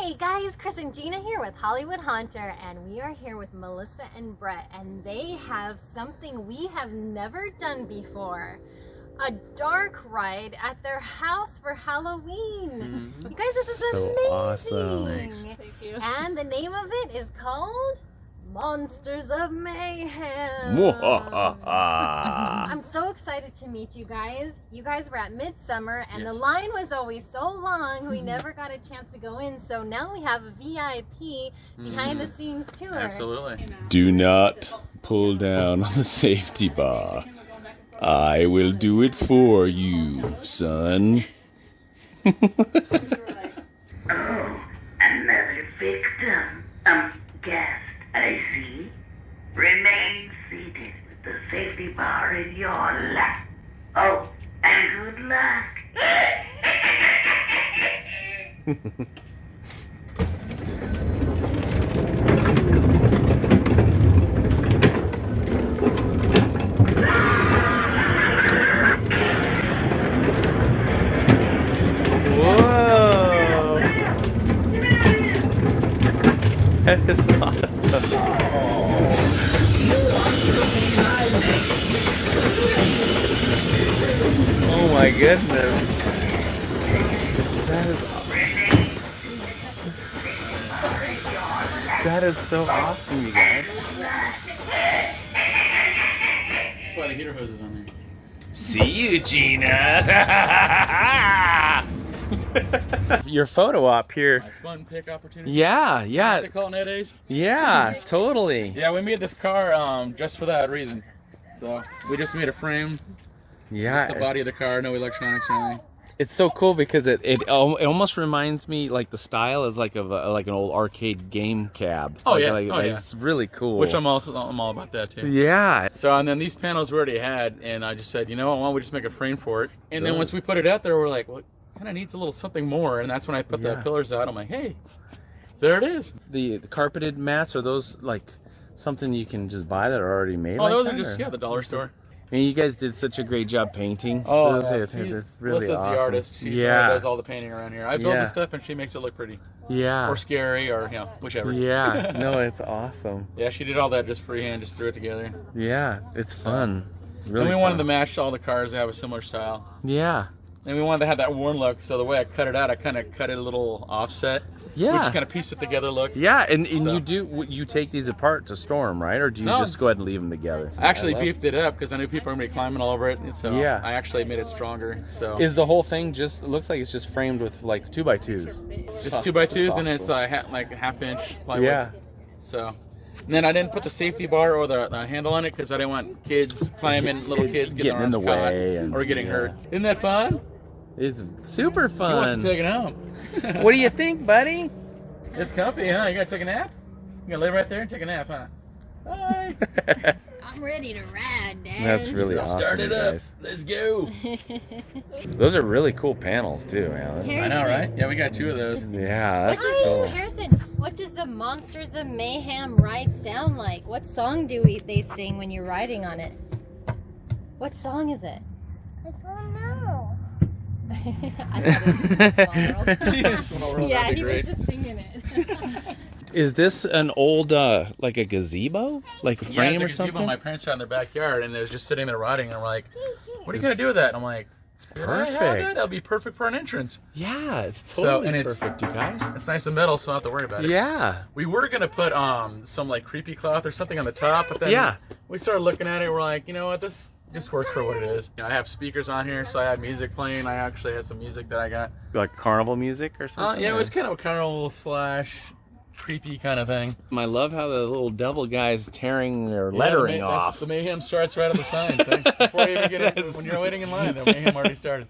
Hey guys, Chris and Gina here with Hollywood Haunter, and we are here with Melissa and Brett, and they have something we have never done before. A dark ride at their house for Halloween. You guys, this is so amazing. Awesome. Thank you. And the name of it is called Monsters of Mayhem. I'm so excited to meet you guys. You guys were at Midsummer, and the line was always so long, we never got a chance to go in. So now we have a VIP behind the scenes tour. Absolutely. Do not pull down on the safety bar. I will do it for you, son. Oh, another victim. Guest, I see. Remain seated with the safety bar in your lap. Oh, and good luck. Whoa! That is awesome. Oh my goodness. That is so awesome, you guys. That's why the heater hose is on there. See you, Gina. Your photo op here. My fun pick opportunity. Yeah, What yeah, they call it nowadays? yeah, totally. Yeah, we made this car just for that reason. So we just made a frame. Yeah, Just the body of the car, no electronics or anything. it's so cool because it almost reminds me, like, the style is like of like an old arcade game cab. Oh, Like, yeah. like, Oh, yeah. It's really cool. Which I'm all about that too. Yeah. So and then these panels we already had, and I just said, you know, why don't we just make a frame for it? And then once we put it out there, we're like, well, kind of needs a little something more. And that's when I put the pillars out. I'm like, hey, there it is. The carpeted mats, are those like something you can just buy that are already made? Oh, like those that, are just or? the dollar store. I mean, you guys did such a great job painting. Oh, That's really Melissa's awesome. the artist. She does all the painting around here. I build the stuff and she makes it look pretty. Yeah. Or scary, or whichever. Yeah. No, it's awesome. Yeah, she did all that just freehand, just threw it together. Yeah, it's fun. Really. And we fun. wanted to match all the cars that have a similar style. Yeah. And we wanted to have that worn look, so the way I cut it out, I kind of cut it a little offset. Yeah. Which kind of piece it together look. Yeah, and So- you take these apart to store them, right? Or do you No. just go ahead and leave them together? I actually beefed it up because I knew people were going to be climbing all over it, and so Yeah. I actually made it stronger. So Is the whole thing just? It looks like it's just framed with like 2x2s. just 2x2s, and it's like a half-inch plywood. Yeah. So, and then I didn't put the safety bar or the handle on it because I didn't want kids climbing, little kids getting Getting in their the arms way caught and- or getting yeah. hurt. Isn't that fun? It's super Who wants fun. to take it home? What do you think, buddy? It's comfy, huh? You gotta take a nap? You gonna lay right there and take a nap, huh? Bye. I'm ready to ride, Dad. That's really So awesome, start it you up. guys. Let's go. Those are really cool panels too, man. Here's I know, the- right? Yeah, we got 2 of those. Yeah, that's What cool. Harrison, what does the Monsters of Mayhem ride sound like? What song they sing when you're riding on it? What song is it? I don't know. I thought it was Small World. Yeah, That'd be he great. was just singing it. Is this an old like a gazebo, like a Yeah, frame or it's a gazebo something? my parents had in their backyard, and it was just sitting there rotting, and I'm like, what are you gonna do with that? And I'm like, it's perfect. That'll be perfect for an entrance. Yeah, it's So, totally and it's- perfect, you guys. It's nice and metal, so I don't have to worry about it. Yeah. We were gonna put some like creepy cloth or something on the top, but then Yeah. we started looking at it. We're like, you know what, this just works for what it is. You know, I have speakers on here, so I had music playing. I actually had some music that I got. Like carnival music or something? Yeah, it or- was kind of a carnival / creepy kind of thing. I love how the little devil guy's tearing their lettering off. The mayhem starts right at the sign. See? Before you even get in, when you're waiting in line, the mayhem already started.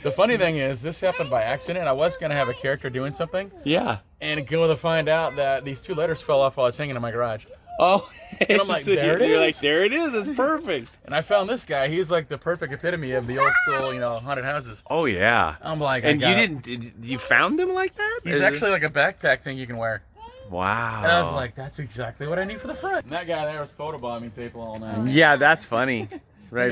The funny thing is, this happened by accident. I was going to have a character doing something, Yeah. and go to find out that these 2 letters fell off while I was hanging in my garage. Oh, And I'm like, there it You're is. like, there it is. It's perfect. And I found this guy. He's like the perfect epitome of the old school, haunted houses. Oh yeah. I'm like, And you found them like that? He's actually like a backpack thing you can wear. Wow. And I was like, that's exactly what I need for the front. And that guy there was photobombing people all night. Yeah, that's funny. I got a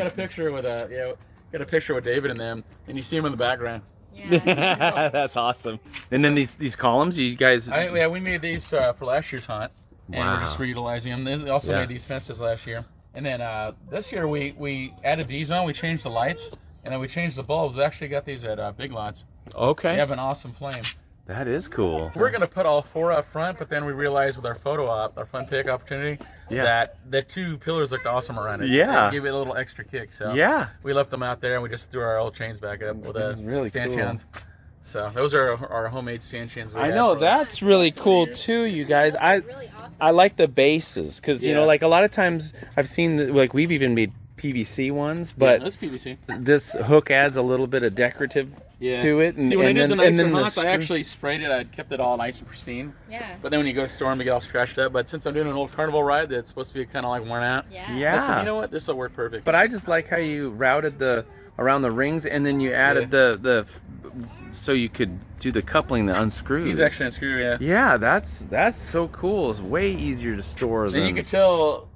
Right. picture with got a picture with David and them, and you see him in the background. Yeah. That's awesome. And then these columns, you guys. Yeah, we made these for last year's haunt, and Wow. we're just reutilizing them. They also made these fences last year, and then this year we added these on. We changed the lights, and then we changed the bulbs. We actually got these at Big Lots. Okay. They have an awesome flame. That is cool. We're gonna put all 4 up front, but then we realized with our photo op, our fun pick opportunity, that the 2 pillars looked awesome around it. Yeah. They give it a little extra kick. So we left them out there, and we just threw our old chains back up with really stanchions. So those are our homemade stanchions. I know that's really cool too, you guys. Really awesome. I like the bases because you know, like a lot of times I've seen like we've even made PVC ones, but that's PVC. This hook adds a little bit of decorative to it. And, see, when I did the nicer haunts, the I actually sprayed it. I kept it all nice and pristine. Yeah. But then when you go to storm, you get all scratched up. But since I'm doing an old carnival ride that's supposed to be kind of like worn out, Yeah. I said, you know what, this will work perfect. But I just like how you routed around the rings, and then you added so you could do the coupling, the unscrews. He's actually unscrew, Yeah, that's so cool. It's way easier to store than. And you can tell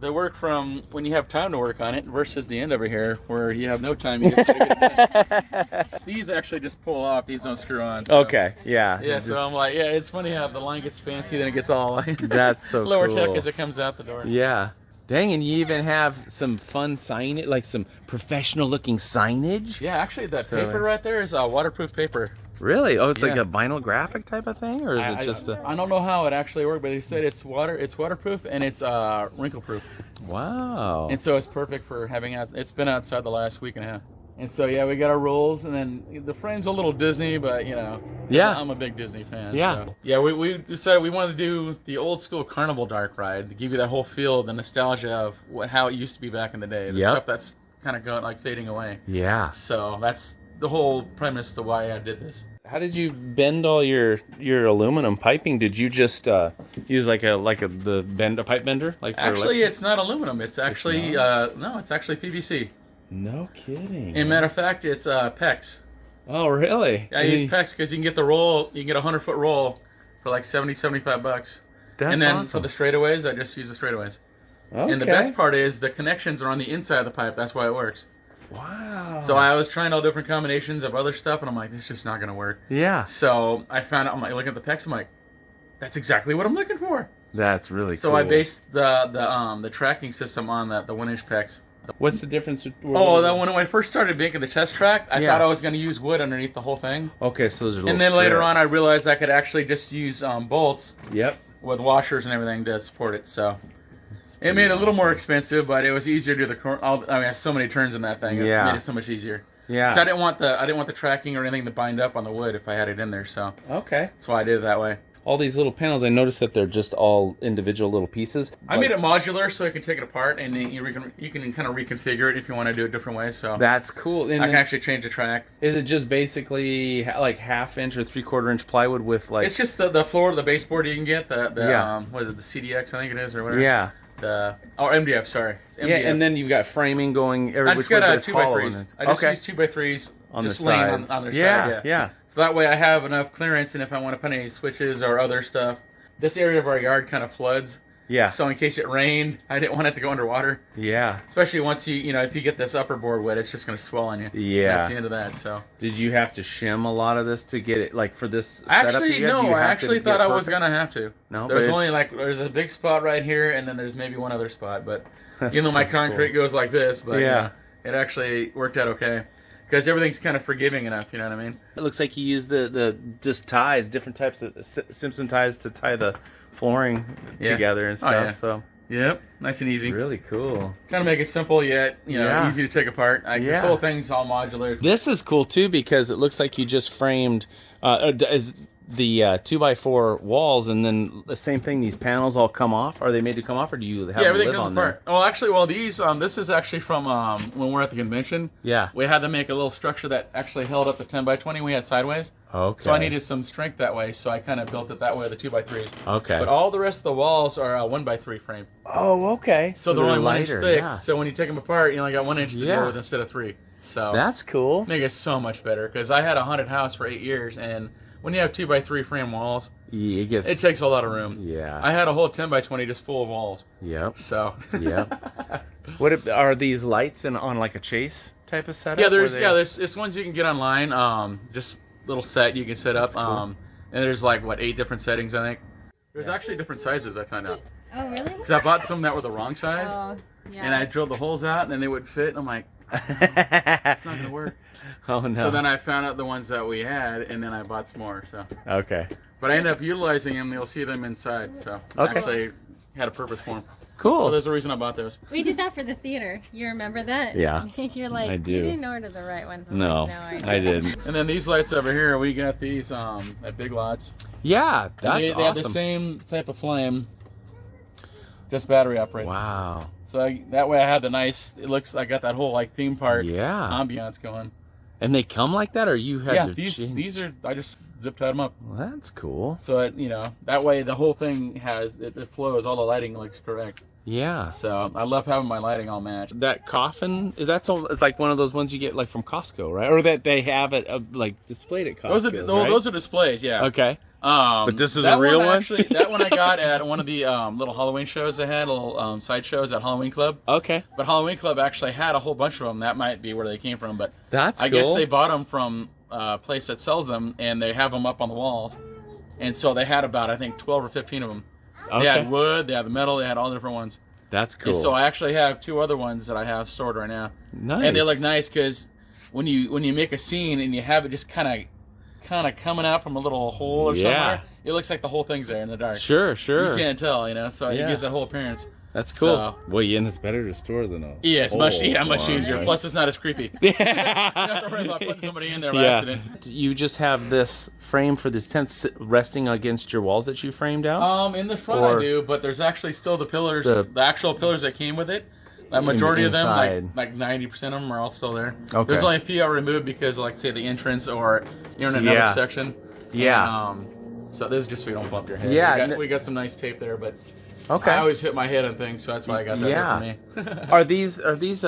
the work from when you have time to work on it versus the end over here where you have no time. You just gotta get it done. These actually just pull off. These don't screw on. So. Okay, yeah. Yeah, so I'm like, it's funny how the line gets fancy, then it gets all like That's so lower cool. tech as it comes out the door. Yeah. Dang, and you even have some fun signage, like some professional-looking signage. Yeah, actually, that So paper right there is waterproof paper. Really? Oh, it's like a vinyl graphic type of thing, or is it just a? I don't know how it actually worked, but he said it's waterproof and it's wrinkle proof. Wow. And so it's perfect for having out. It's been outside the last week and a half. And so we got our rolls, and then the frame's a little Disney, but I'm a big Disney fan. Yeah. So. We decided we wanted to do the old school carnival dark ride to give you that whole feel, the nostalgia of how it used to be back in the day, the stuff that's kind of going fading away. Yeah. So that's the whole premise to why I did this. How did you bend all your aluminum piping? Did you just use a pipe bender? Actually, it's not aluminum. It's actually it's actually PVC. No kidding. And matter of fact, it's PEX. Oh, really? I use PEX because you can get the roll. You can get a 100-foot roll for like $75. That's and then awesome. for the straightaways, I just use the straightaways. Okay. And the best part is the connections are on the inside of the pipe. That's why it works. Wow. So I was trying all different combinations of other stuff, and I'm like, this is just not going to work. Yeah. So I found out. I'm like, looking at the PEX. I'm like, that's exactly what I'm looking for. That's really cool. So I based the tracking system on the 1-inch PEX. What's the difference? When I first started making the test track, I thought I was going to use wood underneath the whole thing. Okay, so those are little And then later on, I strips. realized I could actually just use bolts with washers and everything to support it. So it made it a little more expensive, but it was easier to do I have so many turns in that thing. It made it so much easier. Yeah. So I didn't want the tracking or anything to bind up on the wood if I had it in there. So okay, that's why I did it that way. All these little panels, I noticed that they're just all individual little pieces. I made it modular so I can take it apart and then you can kind of reconfigure it if you want to do it different ways. So that's cool. And I can actually change the track. Is it just basically like 1/2 inch or 3/4 inch plywood with like? It's just the floor, the baseboard you can get. What is it? The CDX, I think it is, or whatever. Yeah. MDF, sorry. MDF. Yeah, and then you've got framing going every I just which way, got but it's hollow 2x3s. I just use 2x3s on just the laying sides. on their side. Yeah. So that way I have enough clearance, and if I want to put any switches or other stuff, this area of our yard kind of floods. Yeah. So in case it rained, I didn't want it to go underwater. Yeah. Especially once if you get this upper board wet, it's just going to swell on you. Yeah. That's the end of that. So. Did you have to shim a lot of this to get it for this setup? Actually, no. I actually thought I was going to have to. No, there's only there's a big spot right here, and then there's maybe one other spot, but my concrete goes like this, but it actually worked out okay. Because everything's kind of forgiving enough, you know what I mean? It looks like you use the just ties, different types of Simpson ties to tie the flooring together and stuff. So yep, nice and easy. It's really cool. Kind of make it simple yet easy to take apart. This whole thing's all modular. This is cool too because it looks like you just framed the 2x4 walls, and then the same thing. These panels all come off. Are they made to come off, or do you have them everything live comes on apart? there? Well, actually, these this is actually from when we're at the convention. Yeah, we had to make a little structure that actually held up the 10x20 we had sideways. Okay. So I needed some strength that way, so I kind of built it that way, the 2x3s. Okay. But all the rest of the walls are 1x3 frame. Oh, okay. So they're only lighter, 1 inch thick. So when you take them apart, you only got 1 inch to deal with instead of 3. So that's cool. Make it so much better because I had a haunted house for 8 years, and when you have 2x3 frame walls, it takes a lot of room. Yeah. I had a whole 10x20 just full of walls. Yep. So. Yep. What are these lights on like a chase type of setup? Yeah, there's it's ones you can get online. Just little set you can set up. Cool. And there's like 8 different settings, I think. There's actually different sizes, I found out. Oh, really? Because I bought some that were the wrong size, Oh, yeah. and I drilled the holes out, and then they would fit. And I'm like, it's not gonna work. Oh no. So then I found out the ones that we had, and then I bought some more. So. Okay. But I ended up utilizing them. You'll see them inside. So Okay. actually had a purpose for them. Cool. So there's a reason I bought those. We did that for the theater. You remember that? Yeah. You're like, I do. you didn't order the right ones. I'm No, like, I didn't. And then these lights over here, we got these at Big Lots. Yeah, And that's they awesome. have the same type of flame, just battery operated. Wow. So that way I had the nice. It looks. I got that whole like theme park Yeah. ambiance going. And they come like that, or you had Yeah, to change? these are. I just zip tied them up. Well, that's cool. So that way the whole thing has it flows. All the lighting looks correct. Yeah. So I love having my lighting all matched. That coffin, it's like one of those ones you get like from Costco, right? Or that they have it like displayed at Costco. Those are displays, yeah. Okay. But this is that a real one? Actually, that one I got at one of the little Halloween shows they had, little side shows at Halloween Club. Okay. But Halloween Club actually had a whole bunch of them. That might be where they came from, but That's I cool. guess they bought them from a place that sells them, and they have them up on the walls. And so they had about, I think, 12 or 15 of them. Okay. They had wood, they had the metal, they had all different ones. That's cool. And so I actually have 2 other ones that I have stored right now. Nice. And they look nice because when you make a scene and you have it just kind of coming out from a little hole or somewhere, it looks like the whole thing's there in the dark. Sure. You can't tell, so Yeah. it gives that whole appearance. That's cool. So- Well, yeah, and it's better to store than a Yeah, it's much whole easier. one, Plus, it's not as creepy. You don't have to worry about putting somebody in there by accident. You just have this frame for this tent resting against your walls that you framed out? In the front Or- I do, but there's actually still the pillars, The- the actual pillars that came with it. The majority of them, inside. like 90% of them, are all still there. Okay. There's only a few I removed because, like, say, the entrance or you're in another Yeah. section. Yeah. And, so this is just so you don't bump your head. Yeah, We got some nice tape there, but Okay. I always hit my head on things, so that's why I got that Yeah. there for me. Are these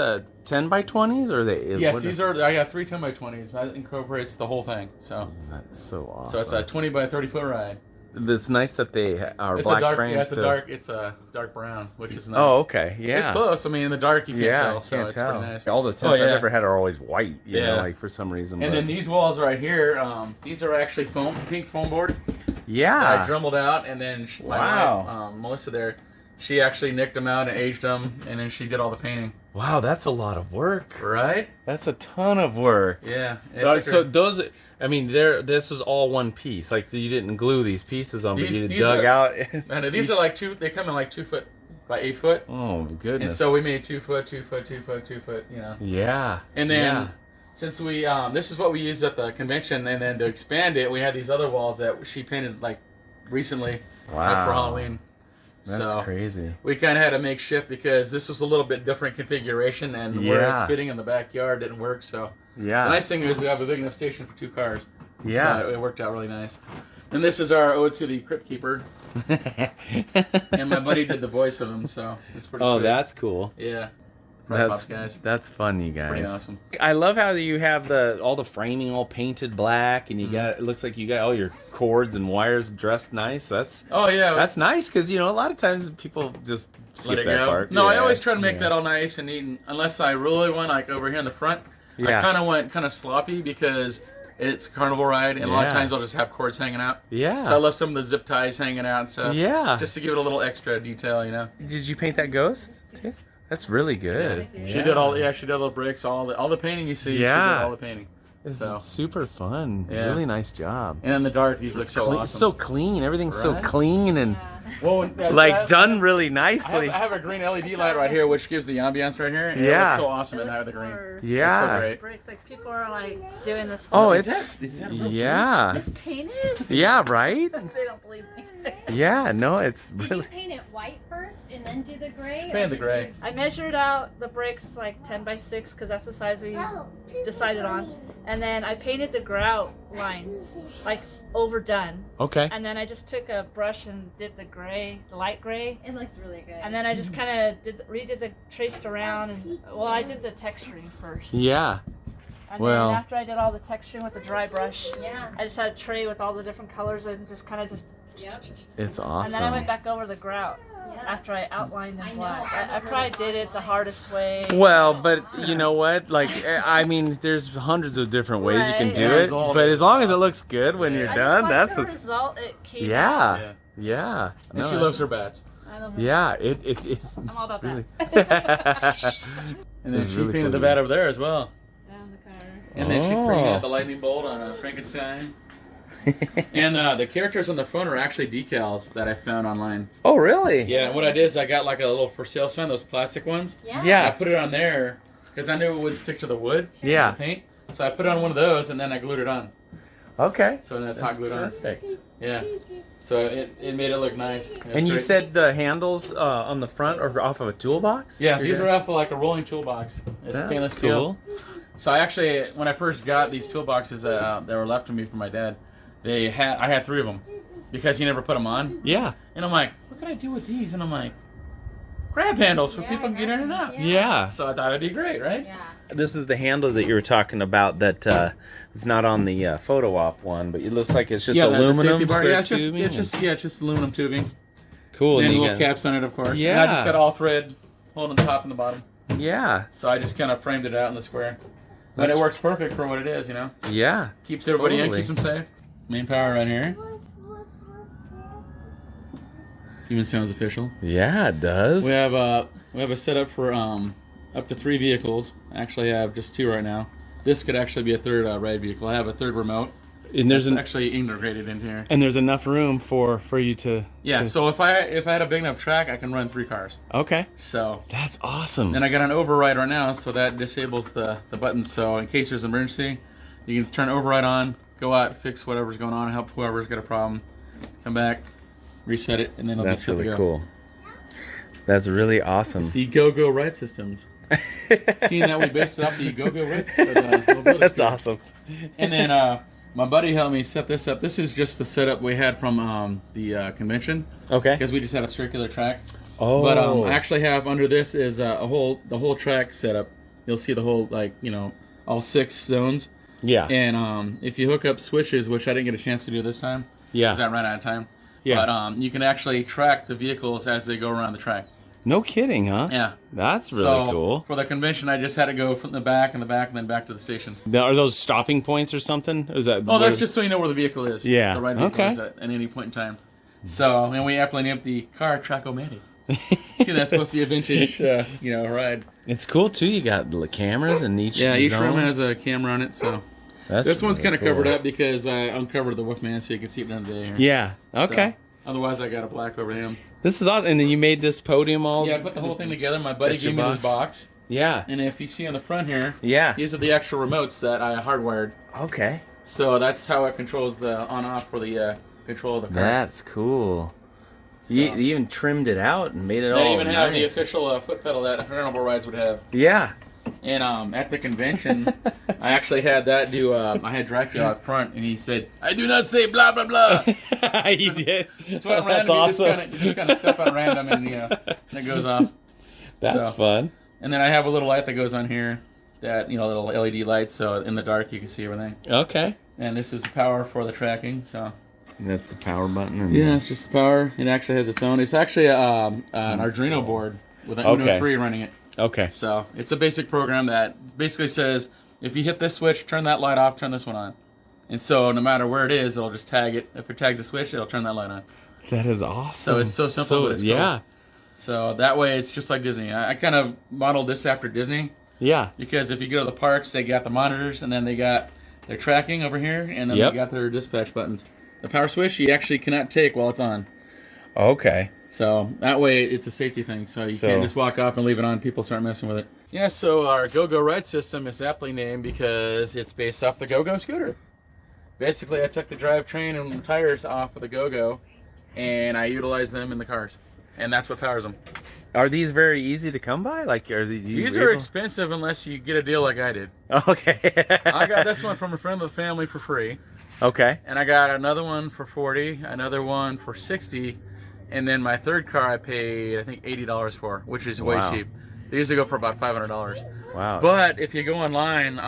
10 by 20s or are they? Yes, what these are. I got 3 10x20s. That incorporates the whole thing. So, That's so awesome. so it's a 20 by 30 foot ride. It's nice that they are It's black a dark. frames. Yeah, it's to... it's a dark brown, which is nice. Oh, okay. Yeah. It's close. I mean, in the dark you can't Yeah, tell, I so can't it's tell. pretty nice. All the tents Oh, I've yeah. ever had are always white, you know, Yeah. like for some reason. And but- then these walls right here, these are actually pink foam board that I yeah. drumbled out, and then my Wow. wife, Melissa there, she actually nicked them out and aged them, and then she did all the painting. Wow, that's a lot of work. Right? That's a ton of work. Yeah. So those, I mean, this is all one piece. Like you didn't glue these pieces on, but you These dug are- out. and these are like they come in like 2 foot by 8 foot. Oh goodness. And so we made 2 foot, 2 foot, 2 foot, 2 foot, Yeah. And then yeah. since we, this is what we used at the convention, and then to expand it, we had these other walls that she painted like recently, like Wow. for Halloween. That's So crazy. we kind of had to make shift because this was a little bit different configuration, and where it's Yeah. fitting in the backyard didn't work. So Yeah. the nice thing is we have a big enough station for 2 cars. Yeah. So it worked out really nice. And this is our ode to the Crypt Keeper, and my buddy did the voice of him, so it's pretty Oh, sweet. that's cool. Yeah. That's Guys. that's fun, you guys. Pretty awesome. I love how you have all the framing all painted black, and you got it looks like you got all your cords and wires dressed nice. That's Oh, yeah. that's nice because a lot of times people just skip Let it that go. part. No, I Yeah. always try to make Yeah. that all nice and neat, and unless I really want, like over here in the front, Yeah. I kind of went kind of sloppy because it's a carnival ride, and a lot of Yeah. times I'll just have cords hanging out. Yeah. So I left some of the zip ties hanging out and stuff. Yeah. Just to give it a little extra detail, Did you paint that ghost, Tiff? That's really good. She did all the bricks, all the painting you see. She did Yeah. all the painting. So Super fun. Yeah. Really nice job. and in the dark, these look so awesome. So clean. Everything's so Right? clean and well, done really I nicely. have a green LED light right here, which gives the ambience right here. And it Yeah. looks so awesome at night with the green. Yeah. It's so great. Bricks, like people are like doing this. Oh, whole- it's Is that real yeah. it's painted. Yeah, right? They don't believe me. Yeah, no, it's Did really you paint it white first and then do the gray? Paint the gray. I measured out the bricks like 10 by 6 because that's the size we decided on, and then I painted the grout lines like overdone, okay. and then I just took a brush and did the gray, the light gray, It looks really good. and then I just kind of redid the traced around, and well, I did the texturing first. Yeah. And Well- then after I did all the texturing with the dry brush, Yeah. I just had a tray with all the different colors and just kind of just. Yep. It's And then I went awesome. back over the grout Yeah. after I outlined in I know. black. I probably did it the hardest way. Well, but you know what? Like, I mean, there's hundreds of different ways you can Right. do Yeah, it, it's all but as long as it awesome. looks good when Yeah. you're I done, just that's like the what's. result it came out. Yeah, yeah. And No, she loves her bats. I love it. Yeah, it's. I'm all about really- that. And then It's she really painted cool the to bat use. over there as well. Down the car. And then she Oh. painted the lightning bolt on Frankenstein. And the characters on the front are actually decals that I found online. Oh, really? Yeah, and what I did is I got like a little for sale sign, those plastic ones. Yeah. I Yeah. put it on there because I knew it would stick to the wood, Yeah. the paint. So I put on one of those and then I glued it on. Okay. So that's hot glued on. Perfect. Yeah. So it made it look nice. It was And you great. said the handles on the front are off of a toolbox? Yeah, these are off of like a rolling toolbox. It's That's stainless cool. steel. So I actually, when I first got these toolboxes that were left to me from my dad, I had 3 of them because he never put them on. Yeah. And I'm like, what can I do with these? And I'm like, grab handles so Yeah, people can get in and out. Yeah. So I thought it'd be great, right? Yeah. This is the handle that you were talking about that is not on the photo op one, but it looks like it's just the aluminum. safety bar. square Yeah, it's tubing. just aluminum tubing. Cool. And and then you little got- caps on it, of course. Yeah. And I just got all thread holding the top and the bottom. Yeah. So I just kind of framed it out in the square. But That's- it works perfect for what it is, you know. Yeah. Keeps everybody Totally. in, keeps them safe. Main power right here. Even sounds official. Yeah, it does. We have a setup for up to 3 vehicles. Actually, I have just 2 right now. This could actually be a third ride vehicle. I have a third remote. and there's It's actually integrated in here. and there's enough room for you to. Yeah. to- So if I had a big enough track, I can run 3 cars. Okay. So That's awesome. then I got an override right now, so that disables the button. So in case there's an emergency, you can turn override on, go out, fix whatever's going on, help whoever's got a problem, come back, reset it, and then it'll That's be set really to go. cool. That's really awesome. It's the Go-Go ride systems. Seeing that we based it off the Go-Go ride mobility That's scooter. awesome. And then my buddy helped me set this up. This is just the setup we had from the convention Okay. because we just had a circular track. Oh. But I actually have under this is the whole track setup. You'll see the whole all 6 zones. Yeah. And if you hook up switches, which I didn't get a chance to do this time, Yeah. because I ran out of time. Yeah. But you can actually track the vehicles as they go around the track. No kidding, huh? Yeah. That's really So cool. for the convention, I just had to go from the back and then back to the station. Now, are those stopping points or something? Is that? Oh, that's just so you know where the vehicle is. Yeah. The right vehicle Okay. is at any point in time. So, and we aptly named the car Track-O-Matic. See, that's supposed to be a vintage, ride. It's cool too. You got the cameras in each. Yeah, each zone. room has a camera on it, so. That's This one's really kind of cool. covered up because I uncovered the Wolfman so you can see it during the day here. Yeah. Okay. So, otherwise, I got a black over him. This is awesome. And then you made this podium all. Yeah, I put the whole thing together. My buddy Picture gave me this box. box. Yeah. And if you see on the front here, Yeah. these are the actual remotes that I hardwired. Okay. So that's how it controls the on-off for the control of the car. That's cool. So- You even trimmed it out and made it They all even have the nice. official foot pedal that carnival rides would have. Yeah. And at the convention, I actually had that do. I had Dracula out front, and he said, "I do not say blah blah blah." You did. That's what That's random. awesome. You just kind of step on random, and it goes off. That's So- fun. And then I have a little light that goes on here, that little LED light, so in the dark you can see everything. Okay. And this is the power for the tracking. So And that's the power button. And yeah, it's just the power. It actually has its own. It's actually an Arduino board with an Uno Okay. 3 running it. Okay. So it's a basic program that basically says, if you hit this switch, turn that light off, turn this one on. And so no matter where it is, it'll just tag it. If it tags a switch, it'll turn that light on. That is awesome. So it's so simple, but it's cool. yeah. So that way it's just like Disney. I kind of modeled this after Disney Yeah. because if you go to the parks, they got the monitors and then they got their tracking over here and then Yep. they got their dispatch buttons. The power switch you actually cannot take while it's on. Okay. So that way it's a safety thing. So you can't just walk off and leave it on. People start messing with it. Yeah, so our Go-Go ride system is aptly named because it's based off the Go-Go scooter. Basically, I took the drivetrain and tires off of the Go-Go and I utilized them in the cars. And that's what powers them. Are these very easy to come by? Like, are These are expensive unless you get a deal like I did. Okay. I got this one from a friend of the family for free. Okay. And I got another one for $40, another one for $60, and then my third car I paid, I think, $80 for, which is way Wow. cheap. They usually go for about $500. Wow. But if you go online, go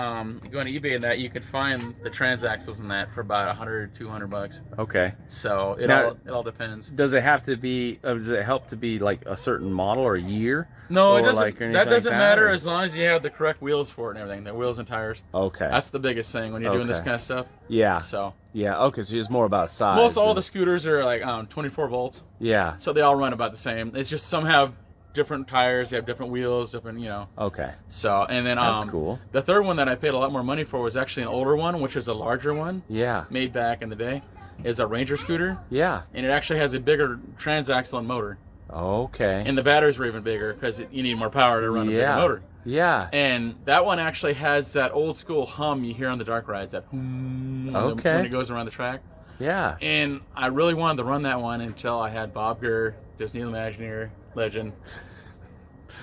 on eBay and that, you could find the transaxles in that for about $100-200. Okay. So it all depends. Does it have to be? Does it help to be like a certain model or year? No, it or doesn't. like anything That doesn't like matter or- as long as you have the correct wheels for it and everything. The wheels and tires. Okay. That's the biggest thing when you're doing this Okay. kind of stuff. Yeah. So Yeah. Okay. So it's more about size. most all than- the scooters are like 24 volts. Yeah. So they all run about the same. It's just some have different tires, they have different wheels, different, Okay. So, and then That's cool. The third one that I paid a lot more money for was actually an older one, which is a larger one, Yeah. made back in the day. Is a Ranger scooter, Yeah. and it actually has a bigger transaxle and motor, Okay. and the batteries were even bigger because you need more power to run a bigger motor. Yeah. And that one actually has that old school hum you hear on the dark rides, that hum Okay. when it goes around the track. Yeah. And I really wanted to run that one until I had Bob Gurr, Disney Imagineer legend,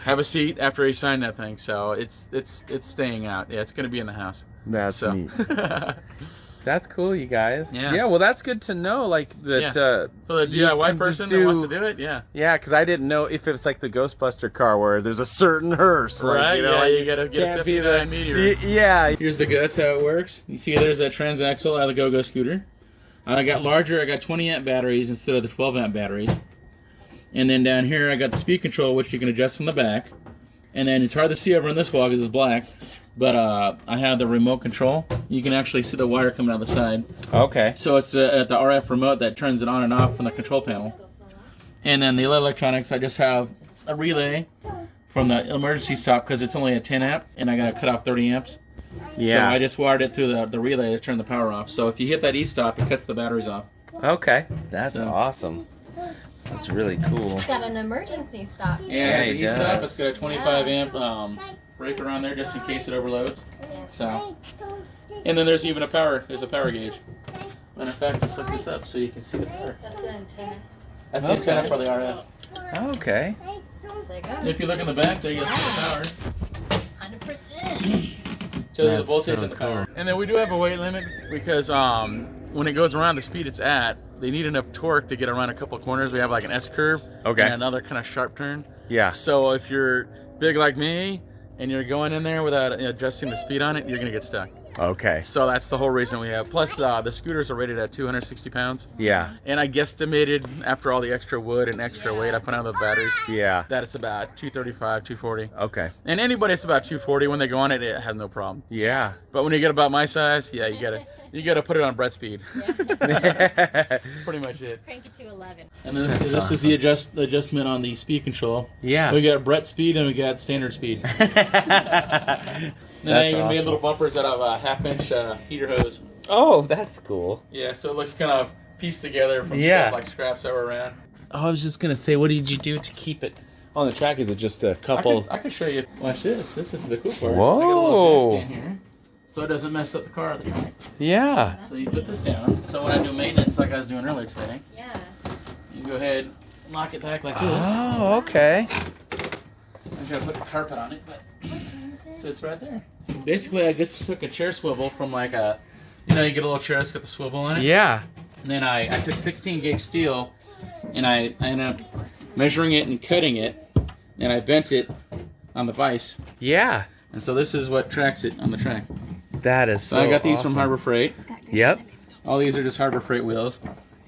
have a seat after he signed that thing. So it's staying out. Yeah, it's going to be in the house. That's So. neat. That's cool, you guys. Yeah. Yeah. Well, that's good to know. Like that. Yeah. For the you DIY can person just that wants to do it, yeah. Yeah, because I didn't know if it was like the Ghostbuster car where there's a certain hearse. Like, Right? You know, Yeah, like, you got to get a can't be 59 meteor. Yeah. Here's that's how it works. You see there's that transaxle out of the Go-Go scooter. I got larger. I got 20 amp batteries instead of the 12 amp batteries. And then down here I got the speed control, which you can adjust from the back. And then it's hard to see over in this wall because it's black. But I have the remote control. You can actually see the wire coming out the side. Okay. So it's at the RF remote that turns it on and off from the control panel. And then the electronics, I just have a relay from the emergency stop because it's only a 10 amp and I got to cut off 30 amps. Yeah. So I just wired it through the relay to turn the power off. So if you hit that e-stop, it cuts the batteries off. Okay. That's So. awesome. That's really cool. It's got an emergency stop. Yeah, it's an it e-stop. does. It's got a 25 amp breaker on there just in case it overloads. So, and then there's even a power gauge. And in fact, let's look this up so you can see the power. That's the antenna. That's the antenna for the RF. Okay. There you And go. if you look in the back, there you see the power. 100%. Shows you the That's voltage so and the power. cool. And then we do have a weight limit because when it goes around the speed it's at, they need enough torque to get around a couple of corners. We have like an S curve Okay. and another kind of sharp turn. Yeah. So if you're big like me and you're going in there without adjusting the speed on it, you're gonna get stuck. Okay. So that's the whole reason we have. Plus the scooters are rated at 260 pounds. Yeah. And I guesstimated after all the extra wood and extra weight I put on those batteries Yeah. that it's about 235, 240. Okay. And anybody that's about 240 when they go on it, it has no problem. Yeah. But when you get about my size, yeah, you gotta put it on Brett speed. Pretty much it. Crank it to 11. And this is the adjustment on the speed control. Yeah. We got Brett speed and we got standard speed. And then That's you made awesome. little bumpers out of a half-inch heater hose. Oh, that's cool. Yeah, so it looks kind of pieced together from Yeah. stuff like scraps that were around. Oh, I was just gonna say, what did you do to keep it on the track? Is it just a couple? I could show you. Watch this. This is the cool part. Whoa. I got a little jack stand here, so it doesn't mess up the car. Yeah. So you put this down. So when I do maintenance, like I was doing earlier today, Yeah. you go ahead, lock it back like this. Oh, okay. I'm gonna put the carpet on it, but so it's right there. Basically, I just took a chair swivel from like a, you get a little chair that's got the swivel on it. Yeah. And then I took 16 gauge steel, and I ended up measuring it and cutting it, and I bent it on the vise. Yeah. And so this is what tracks it on the track. That is so So I got these awesome. from Harbor Freight. Yep. All these are just Harbor Freight wheels.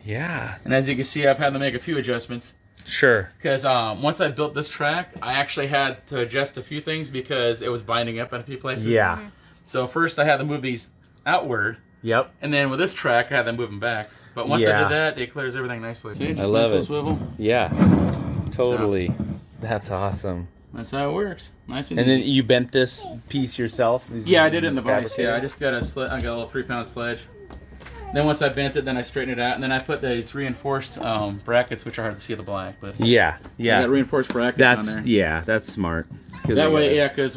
Yeah. And as you can see, I've had to make a few adjustments. Sure. Because once I built this track, I actually had to adjust a few things because it was binding up in a few places. Yeah. So first I had to move these outward, Yep. and then with this track I had to move them back. But once I Yeah. did that, it clears everything nicely. See, just I love nice little it. swivel. Yeah. Totally. That's awesome. That's how it works. Nice and And then easy. you bent this piece yourself? Yeah, I did it in the vise. Fabricated? Yeah, I just got I got a little 3-pound sledge. Then once I bent it, then I straightened it out, and then I put these reinforced brackets, which are hard to see in the black, but Yeah. I Yeah. got reinforced brackets That's on there. that's smart. 'Cause That I way, gotta- yeah, because if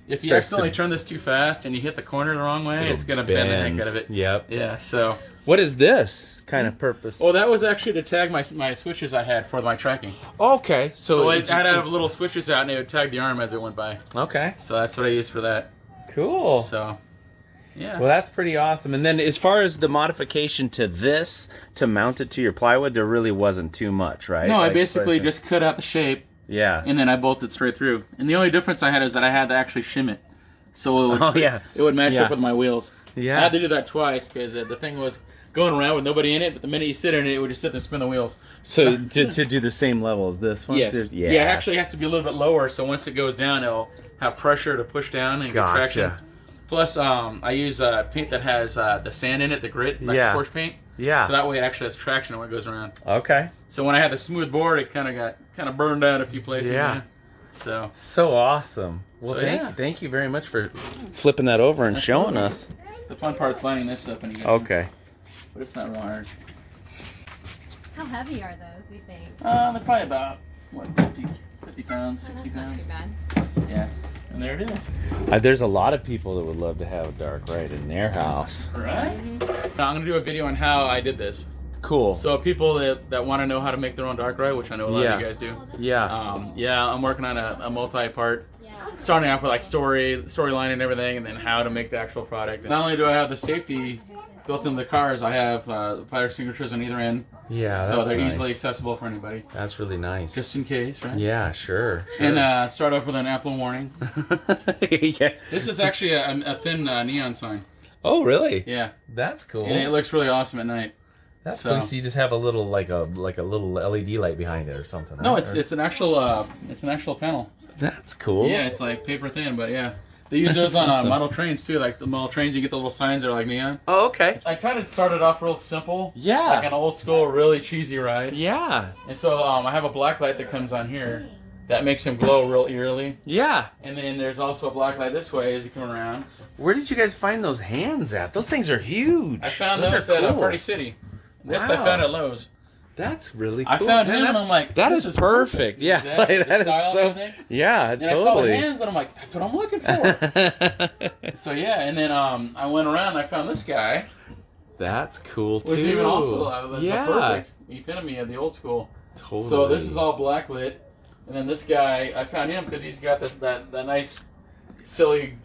you Starts accidentally to- turn this too fast and you hit the corner the wrong way, it's gonna bend the heck out of it. Yep. Yeah. So, What is this kind of purpose? well, that was actually to tag my switches I had for my tracking. Okay. So I had to have little switches out, and it would tag the arm as it went by. Okay. So that's what I used for that. Cool. So, yeah. Well, that's pretty awesome. And then as far as the modification to this, to mount it to your plywood, there really wasn't too much, right? No, I Like, basically for just cut out the shape Yeah. And then I bolted straight through. And the only difference I had is that I had to actually shim it. So it would match up with my wheels. Yeah. I had to do that twice because the thing was going around with nobody in it, but the minute you sit in it, it would just sit there and spin the wheels. So to do the same level as this one? Yes. Yeah, it actually has to be a little bit lower, so once it goes down, it'll have pressure to push down and get traction. Plus, I use paint that has the sand in it, the grit, like Porsche paint. Yeah. So that way it actually has traction when it goes around. Okay. So when I had the smooth board, it kind of burned out a few places. Yeah. So awesome. Well, thank you very much for flipping that over and showing us. The fun part's lining this up and okay. But it's not real hard. How heavy are those, you think? They're probably about, what, 50 pounds, 60 That's pounds. not too bad. Yeah. And there it is. There's a lot of people that would love to have a dark ride in their house. Right? Now, I'm going to do a video on how I did this. Cool. So people that want to know how to make their own dark ride, which I know a lot of you guys do. Yeah. I'm working on a multi-part. Starting off with like storyline and everything, and then how to make the actual product. Not only do I have the safety built into the cars, I have fire extinguishers on either end. Yeah, so that's they're nice. easily accessible for anybody. That's really nice. Just in case, right? Yeah, sure. And start off with an Apple warning. Yeah. This is actually a thin neon sign. Oh, really? Yeah. That's cool. And it looks really awesome at night. That's cool. So you just have a little like a little LED light behind it or something. No, right? it's an actual panel. That's cool. Yeah, it's like paper thin, but yeah. They use those on awesome. model trains too. Like the model trains, you get the little signs that are like neon. Oh, okay. I kind of started off real simple. Yeah. Like an old school, really cheesy ride. Yeah. And so I have a black light that comes on here that makes him glow real eerily. Yeah. And then there's also a black light this way as you come around. Where did you guys find those hands at? Those things are huge. I found those those at Party City. This I found at Lowe's. That's really cool. I found him and I'm like, that this is perfect. Yeah, exactly. that is so. Yeah, and totally. I saw the hands and I'm like, that's what I'm looking for. So yeah, and then I went around and I found this guy. That's cool too. Which even also the perfect epitome of the old school. Totally. So this is all black lit, and then this guy, I found him because he's got that nice, silly,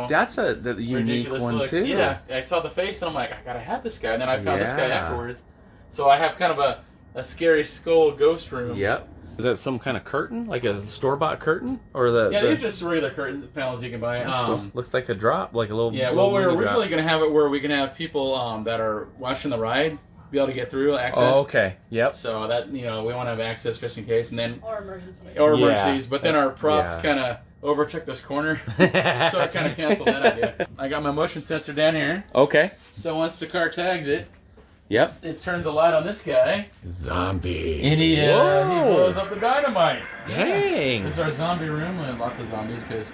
That's a unique one look. too. Yeah, I saw the face and I'm like, I gotta have this guy. And then I found this guy afterwards. So I have kind of a scary skull ghost room. Yep. Is that some kind of curtain, like a store-bought curtain, or Yeah, these are just regular curtain panels you can buy. Cool. Looks like a drop, like a little. Yeah. Little Well, we're originally going to have it where we can have people that are watching the ride be able to get through, access. Oh, okay. Yep. So that we want to have access just in case, and then Or emergencies. Emergencies. But then our props kind of overtook this corner, so I kind of canceled that idea. I got my motion sensor down here. Okay. So once the car tags it. Yep. It turns a light on this guy. Zombie. And he blows up the dynamite. Dang. This is our zombie room. We have lots of zombies because,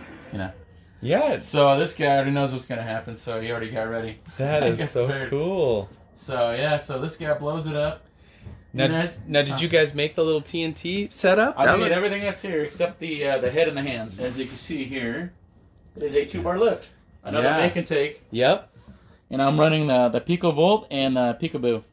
Yeah. So this guy already knows what's going to happen, so he already got ready. That is so cool. So, yeah, so this guy blows it up. Now, did you guys make the little TNT setup? I made everything that's here except the head and the hands. As you can see here, it is a 2-bar lift. Another make and take. Yep. And I'm running the Picovolt and the Peekaboo.